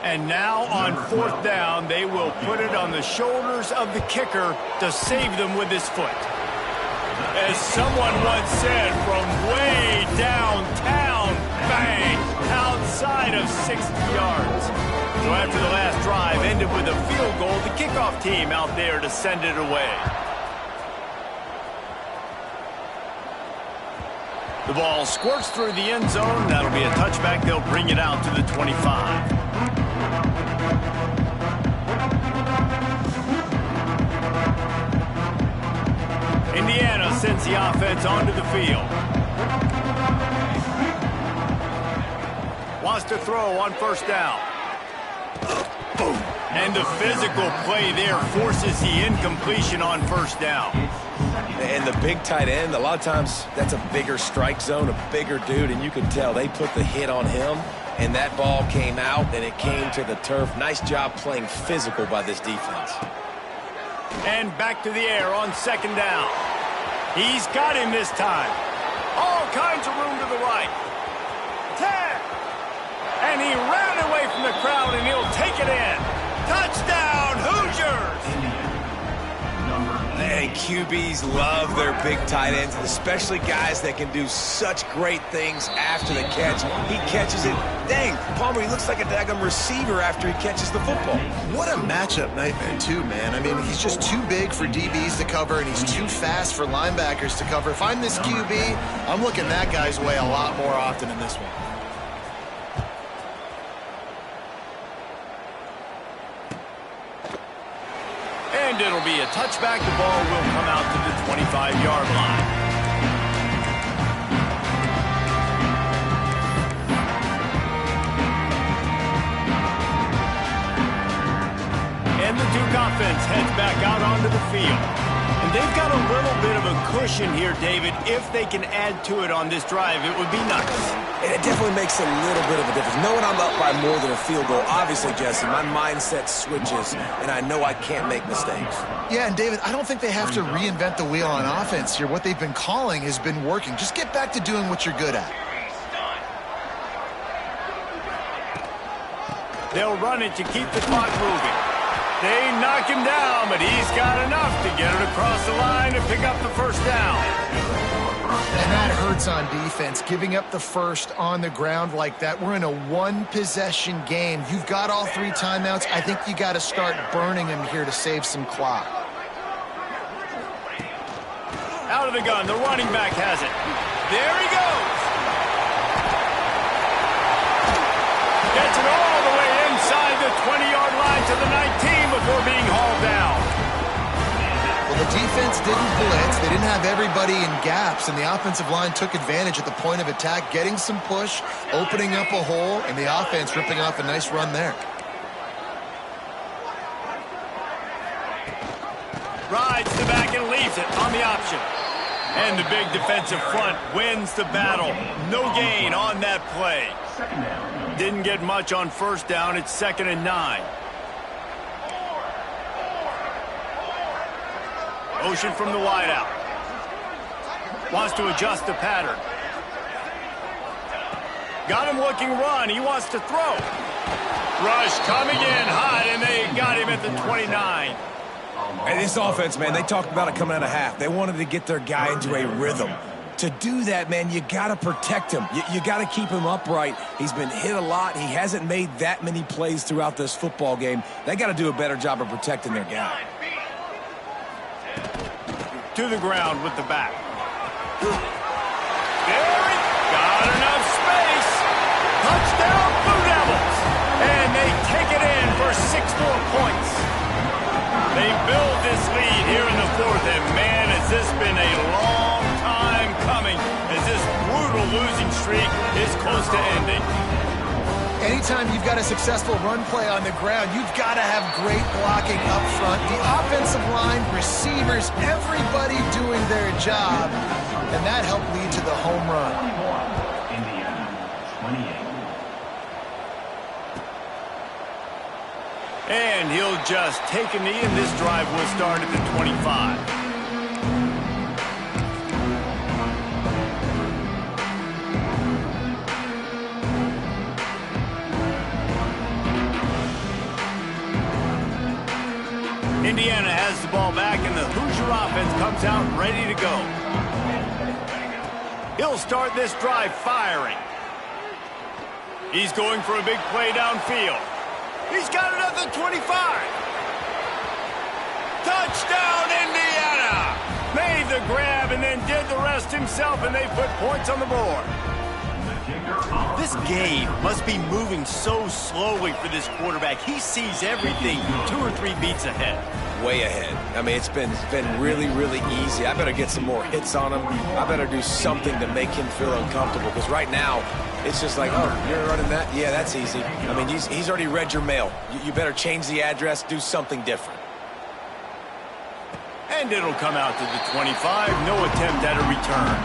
And now on 4th down, they will put it on the shoulders of the kicker to save them with his foot. As someone once said, from way downtown, bang, outside of 60 yards. So after the last drive ended with a field goal, the kickoff team out there to send it away. The ball squirts through the end zone. That'll be a touchback. They'll bring it out to the 25. Indiana sends the offense onto the field. Wants to throw on 1st down. And the physical play there forces the incompletion on 1st down. And the big tight end, a lot of times that's a bigger strike zone, a bigger dude, and you can tell they put the hit on him, and that ball came out, and it came to the turf. Nice job playing physical by this defense. And back to the air on 2nd down. He's got him this time. All kinds of room to the right. 10. And he ran away from the crowd, and he'll take it in. Touchdown, Hoosiers! And QBs love their big tight ends, especially guys that can do such great things after the catch. He catches it. Dang, Palmer, he looks like a daggum receiver after he catches the football. What a matchup nightmare, too, man. I mean, he's just too big for DBs to cover, and he's too fast for linebackers to cover. If I'm this QB, I'm looking that guy's way a lot more often in this one. And it'll be a touchback. The ball will come out to the 25-yard line. And the Duke offense heads back out onto the field. And they've got a little bit of a cushion here, David. If they can add to it on this drive, it would be nice. And it definitely makes a little bit of a difference. Knowing I'm up by more than a field goal, obviously, Jesse, my mindset switches, and I know I can't make mistakes. Yeah, and David, I don't think they have to reinvent the wheel on offense here. What they've been calling has been working. Just get back to doing what you're good at. They'll run it to keep the clock moving. They knock him down, but he's got enough to get it across the line and pick up the first down. And that hurts on defense, giving up the first on the ground like that. We're in a one-possession game. You've got all 3 timeouts. I think you got to start burning them here to save some clock. Out of the gun, the running back has it. There he goes. Gets it all the way inside the 20-yard line to the 19 before being hauled down. Well, the defense didn't blitz. They didn't have everybody in gaps, and the offensive line took advantage at the point of attack, getting some push, opening up a hole, and the offense ripping off a nice run there. Rides the back and leaves it on the option. And the big defensive front wins the battle. No gain on that play. Didn't get much on first down. It's 2nd and 9. Motion from the wideout. Wants to adjust the pattern. Got him looking run. He wants to throw. Rush coming in hot, and they got him at the 29. And this offense, man, they talked about it coming out of half. They wanted to get their guy into a rhythm. To do that, man, you got to protect him. You got to keep him upright. He's been hit a lot. He hasn't made that many plays throughout this football game. They got to do a better job of protecting their guy. To the ground with the back. There he got enough space. Touchdown, Blue Devils. And they take it in for 6 more points. They build this lead here in the 4th, and man, has this been a long time coming as this brutal losing streak is close to ending. Anytime you've got a successful run play on the ground, you've got to have great blocking up front. The offensive line, receivers, everybody doing their job, and that helped lead to the home run. Indiana, 28. And he'll just take a knee, and this drive will start at the 25. Indiana has the ball back, and the Hoosier offense comes out ready to go. He'll start this drive firing. He's going for a big play downfield. He's got it at the 25. Touchdown, Indiana! Made the grab and then did the rest himself, and they put points on the board. This game must be moving so slowly for this quarterback. He sees everything 2 or 3 beats ahead. Way ahead. I mean, it's been really, really easy. I better get some more hits on him. I better do something to make him feel uncomfortable, because right now, it's just like, oh, you're running that? Yeah, that's easy. I mean, he's already read your mail. You better change the address, do something different. And it'll come out to the 25. No attempt at a return.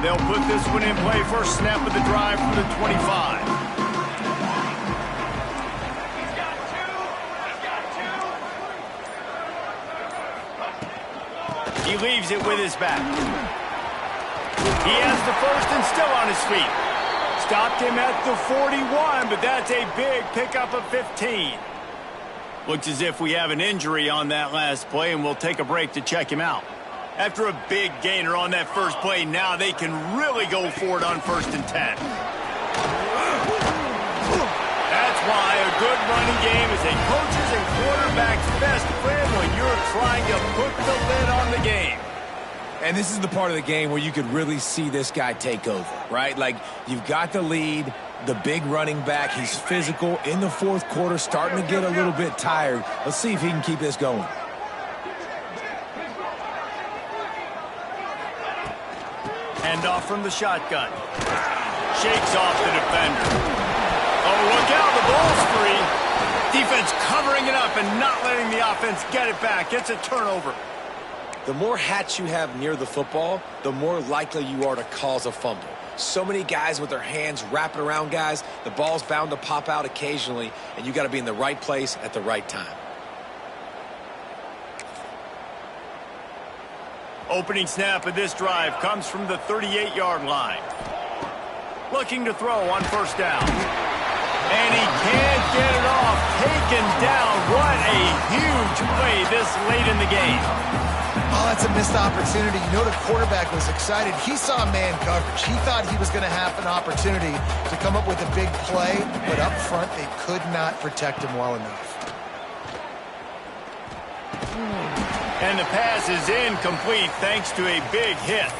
They'll put this one in play. First snap of the drive from the 25. He leaves it with his back. He has the first and still on his feet. stopped him at the 41, but that's a big pickup of 15. Looks as if we have an injury on that last play, and we'll take a break to check him out. After a big gainer on that first play, now they can really go for it on 1st and 10. That's why a good running game is a coach's and quarterback's best friend when you're trying to put the lid on the game. And this is the part of the game where you could really see this guy take over, right? Like, you've got the lead, the big running back. He's physical in the 4th quarter, starting to get a little bit tired. Let's see if he can keep this going. Handoff from the shotgun. Shakes off the defender. Oh, look out, the ball's free. Defense covering it up and not letting the offense get it back. It's a turnover. The more hats you have near the football, the more likely you are to cause a fumble. So many guys with their hands wrapping around guys, the ball's bound to pop out occasionally, and you got to be in the right place at the right time. Opening snap of this drive comes from the 38-yard line. Looking to throw on 1st down. And he can't get it off. Taken down. What a huge play this late in the game. Oh, that's a missed opportunity. You know the quarterback was excited. He saw man coverage. He thought he was going to have an opportunity to come up with a big play, but up front they could not protect him well enough. And the pass is incomplete thanks to a big hit.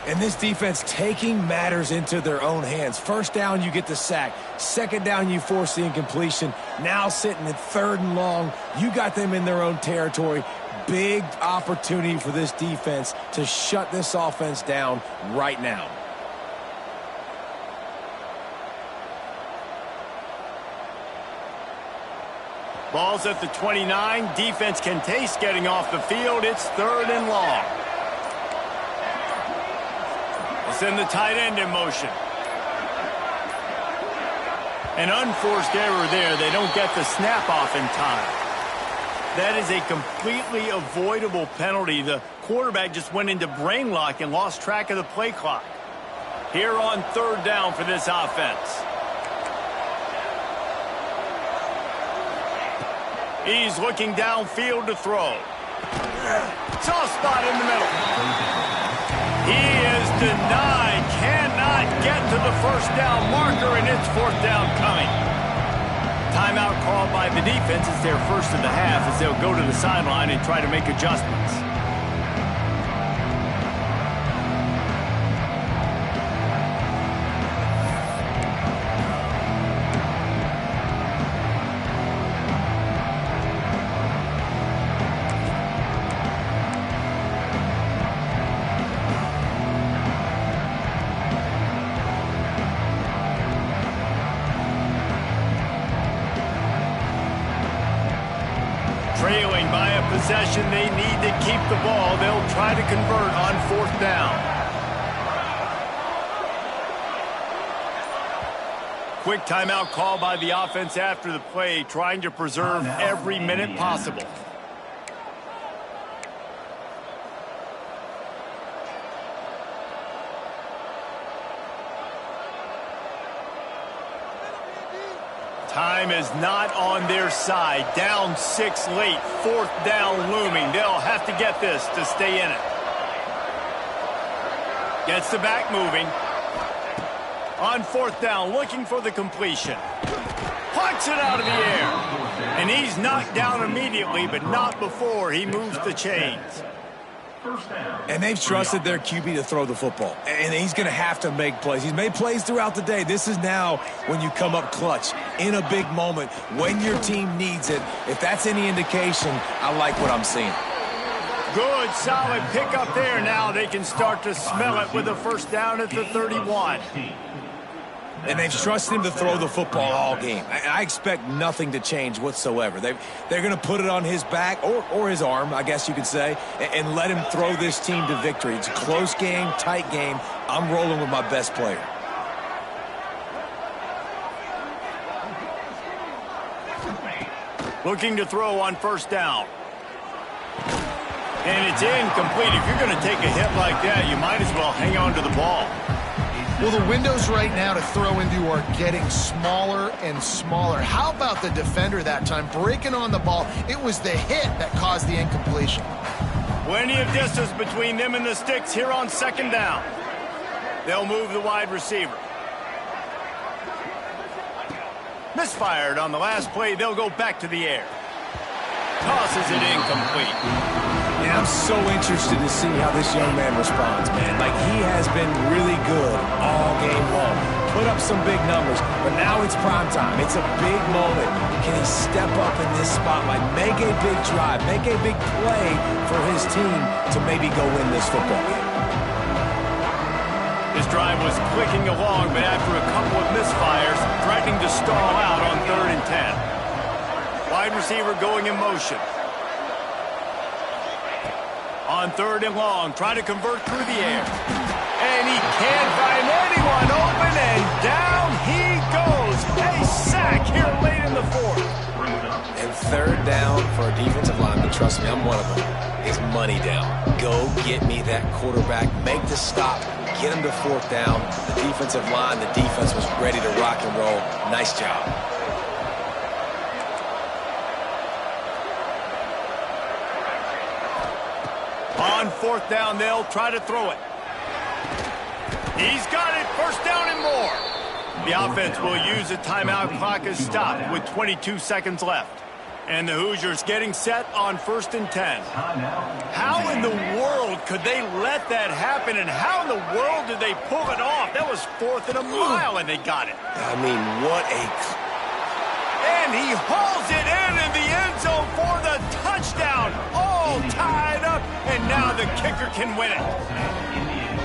And this defense taking matters into their own hands. 1st down, you get the sack. 2nd down, you force the incompletion. Now sitting at 3rd and long, you got them in their own territory. Big opportunity for this defense to shut this offense down right now. Ball's at the 29. Defense can taste getting off the field. It's 3rd and long. We'll send the tight end in motion. An unforced error there. They don't get the snap off in time. That is a completely avoidable penalty. The quarterback just went into brain lock and lost track of the play clock. Here on 3rd down for this offense. He's looking downfield to throw. Soft spot in the middle. He is denied. Cannot get to the 1st down marker, and it's 4th down coming. Timeout called by the defense. It's their 1st of the half as they'll go to the sideline and try to make adjustments. Trailing by a possession, they need to keep the ball. They'll try to convert on 4th down. Quick timeout call by the offense after the play, trying to preserve every minute possible. Time is not on their side. Down 6 late. 4th down looming. They'll have to get this to stay in it. Gets the back moving. On 4th down, looking for the completion. Plucks it out of the air. And he's knocked down immediately, but not before he moves the chains. And they've trusted their QB to throw the football. And he's going to have to make plays. He's made plays throughout the day. This is now when you come up clutch in a big moment when your team needs it. If that's any indication, I like what I'm seeing. Good, solid pickup there. Now they can start to smell it with a 1st down at the 31. And they've trusted him to throw the football all game. I expect nothing to change whatsoever. They're going to put it on his back or his arm, I guess you could say, and let him throw this team to victory. It's a close game, tight game. I'm rolling with my best player. Looking to throw on 1st down. And it's incomplete. If you're going to take a hit like that, you might as well hang on to the ball. Well, the windows right now to throw into are getting smaller and smaller. How about the defender that time breaking on the ball? It was the hit that caused the incompletion. Plenty of distance between them and the sticks here on second down. They'll move the wide receiver. Misfired on the last play. They'll go back to the air. Tosses it incomplete. Yeah, I'm so interested to see how this young man responds, man. Like, he has been really good all game long. Put up some big numbers, but now it's prime time. It's a big moment. Can he step up in this spotlight, make a big drive, make a big play for his team to maybe go win this football game? This drive was clicking along, but after a couple of misfires, threatening to stall out on 3rd and 10. Wide receiver going in motion. On 3rd and long, trying to convert through the air. And he can't find anyone open, and down he goes. A sack here late in the 4th. And 3rd down for a defensive lineman, trust me, I'm one of them, is money down. Go get me that quarterback, make the stop, get him to 4th down. The defensive line, the defense was ready to rock and roll. Nice job. On 4th down, they'll try to throw it. He's got it, 1st down and more. The offense will use the timeout clock as stopped with 22 seconds left. And the Hoosiers getting set on 1st and 10. How in the world could they let that happen, and how in the world did they pull it off? That was 4th and a mile, and they got it. I mean, what a... And he hauls it in the end zone for the touchdown. All tied up, and now the kicker can win it.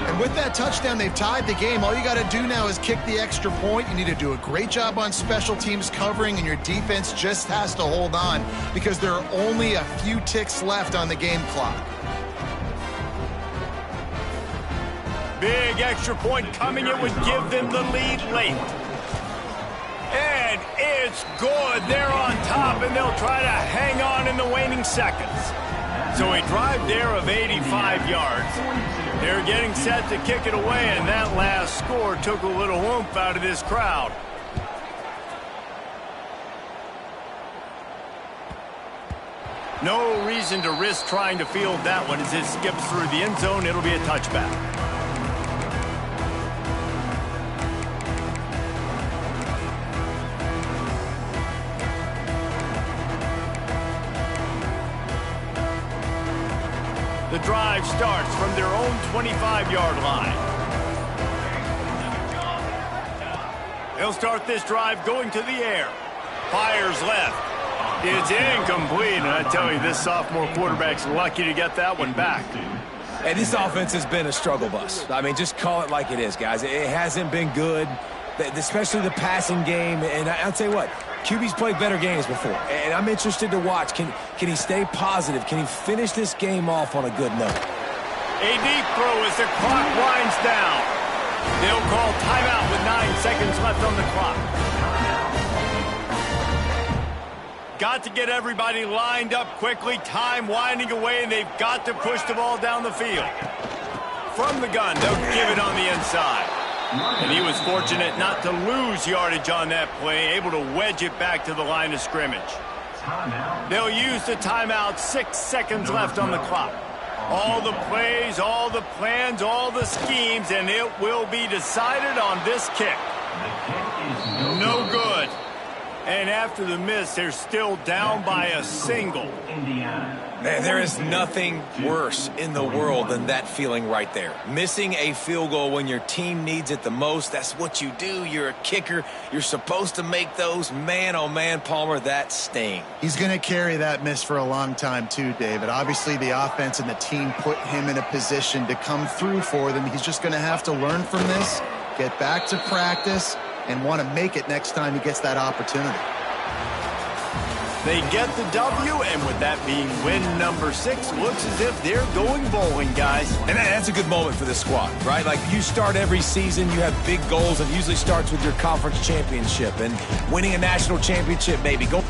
And with that touchdown, they've tied the game. All you got to do now is kick the extra point. You need to do a great job on special teams covering, and your defense just has to hold on because there are only a few ticks left on the game clock. Big extra point coming. It would give them the lead late. And it's good. They're on top, and they'll try to hang on in the waning seconds. So a drive there of 85 yards. They're getting set to kick it away, and that last score took a little oomph out of this crowd. No reason to risk trying to field that one as it skips through the end zone. It'll be a touchback. The drive starts from their own 25-yard line. They'll start this drive going to the air. Fires left. It's incomplete, and I tell you, this sophomore quarterback's lucky to get that one back. Hey, this offense has been a struggle bus. I mean, just call it like it is, guys. It hasn't been good, especially the passing game. And I'll tell you what, QB's played better games before, and I'm interested to watch. Can he stay positive? Can he finish this game off on a good note? A deep throw as the clock winds down. They'll call timeout with 9 seconds left on the clock. Got to get everybody lined up quickly. Time winding away, and they've got to push the ball down the field. From the gun, they'll give it on the inside. And he was fortunate not to lose yardage on that play, able to wedge it back to the line of scrimmage. They'll use the timeout, 6 seconds left on the clock. All the plays, all the plans, all the schemes, and it will be decided on this kick. No good. And after the miss, they're still down by a single. Man, there is nothing worse in the world than that feeling right there. Missing a field goal when your team needs it the most, that's what you do. You're a kicker. You're supposed to make those. Man, oh man, Palmer, that sting. He's going to carry that miss for a long time too, David. Obviously, the offense and the team put him in a position to come through for them. He's just going to have to learn from this, get back to practice, and want to make it next time he gets that opportunity. They get the W, and with that being win number 6, looks as if they're going bowling, guys. And that's a good moment for this squad, right? Like, you start every season, you have big goals, and it usually starts with your conference championship and winning a national championship, maybe. Go.